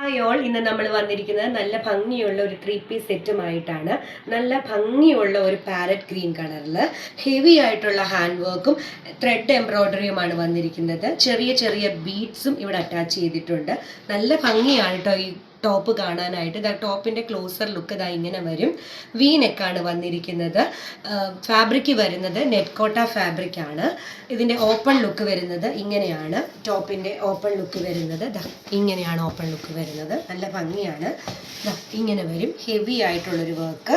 Hi all, ഇന്ന് നമ്മൾ വന്നിരിക്കുന്നത് നല്ല ഭംഗിയുള്ള ഒരു 3 പീസ് സെറ്റുമായിട്ടാണ്. നല്ല ഭംഗിയുള്ള ഒരു പാരറ്റ് ഗ്രീൻ കളറിൽ ഹെവി ആയിട്ടുള്ള ഹാൻഡ് വർക്കും ത്രെഡ് എംബ്രോയ്ഡറിയുമാണ് വന്നിരിക്കുന്നത്. ചെറിയ ചെറിയ ബീഡ്സും ഇവിടെ അറ്റാച്ച് ചെയ്തിട്ടുണ്ട്. നല്ല ഭംഗിയാണ് കേട്ടോ ഈ ടോപ്പ് കാണാനായിട്ട്. ടോപ്പിൻ്റെ ക്ലോസർ ലുക്ക് ഇതാ ഇങ്ങനെ വരും. വി നെക്കാണ് വന്നിരിക്കുന്നത്. ഫാബ്രിക് വരുന്നത് നെറ്റ് കോട്ട ഫാബ്രിക് ആണ്. ഇതിൻ്റെ ഓപ്പൺ ലുക്ക് വരുന്നത് ഇങ്ങനെയാണ്. ടോപ്പിൻ്റെ ഓപ്പൺ ലുക്ക് വരുന്നത് ഇങ്ങനെയാണ്. ഓപ്പൺ ലുക്ക് വരുന്നത് നല്ല ഭംഗിയാണ്. ഇങ്ങനെ വരും. ഹെവി ആയിട്ടുള്ളൊരു വർക്ക്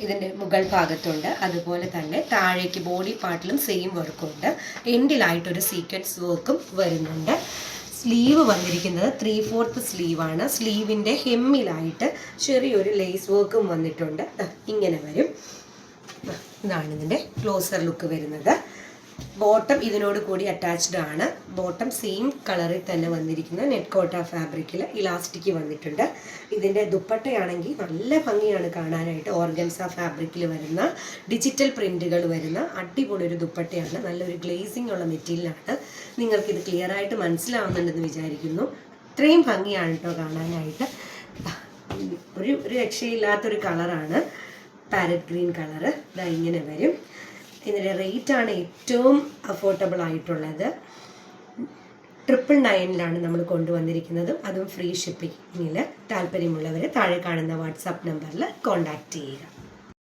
ഇതിൻ്റെ മുകൾ ഭാഗത്തുണ്ട്. അതുപോലെ തന്നെ താഴേക്ക് ബോഡി പാർട്ടിലും സെയിം വർക്കുണ്ട്. എൻഡിലായിട്ടൊരു സീക്വൻസ് വർക്കും വരുന്നുണ്ട്. സ്ലീവ് വന്നിരിക്കുന്നത് 3/4 സ്ലീവാണ്. സ്ലീവിൻ്റെ ഹെമ്മിലായിട്ട് ചെറിയൊരു ലേസ് വർക്കും വന്നിട്ടുണ്ട്. ഇങ്ങനെ വരും. ഇതാണ് ഇതിൻ്റെ ക്ലോസർ ലുക്ക് വരുന്നത്. ബോട്ടം ഇതിനോട് കൂടി അറ്റാച്ച്ഡ് ആണ്. ബോട്ടം സെയിം കളറിൽ തന്നെ വന്നിരിക്കുന്ന നെറ്റ് കോട്ട ഫാബ്രിക്കിൽ ഇലാസ്റ്റിക് വന്നിട്ടുണ്ട്. ഇതിൻ്റെ ദുപ്പട്ടയാണെങ്കിൽ നല്ല ഭംഗിയാണ് കാണാനായിട്ട്. ഓർഗൻസ ഫാബ്രിക്കിൽ വരുന്ന ഡിജിറ്റൽ പ്രിൻറ്റുകൾ വരുന്ന അടിപൊളി ഒരു ദുപ്പട്ടയാണ്. നല്ലൊരു ഗ്ലേസിംഗ് ഉള്ള മെറ്റീരിയലാണ്. നിങ്ങൾക്കിത് ക്ലിയർ ആയിട്ട് മനസ്സിലാവുന്നുണ്ടെന്ന് വിചാരിക്കുന്നു. ഇത്രയും ഭംഗിയാണ് കേട്ടോ കാണാനായിട്ട്. ഒരു രക്ഷയില്ലാത്തൊരു കളറാണ് പാരറ്റ് ഗ്രീൻ കളറ്. ഇതാ ഇങ്ങനെ വരും. ഇതിൻ്റെ റേറ്റാണ് ഏറ്റവും അഫോർഡബിൾ ആയിട്ടുള്ളത്. 999 നമ്മൾ കൊണ്ടുവന്നിരിക്കുന്നത്. അതും ഫ്രീ ഷിപ്പിങ്ങിൽ. താല്പര്യമുള്ളവർ താഴെ കാണുന്ന വാട്സാപ്പ് നമ്പറിൽ കോൺടാക്റ്റ് ചെയ്യുക.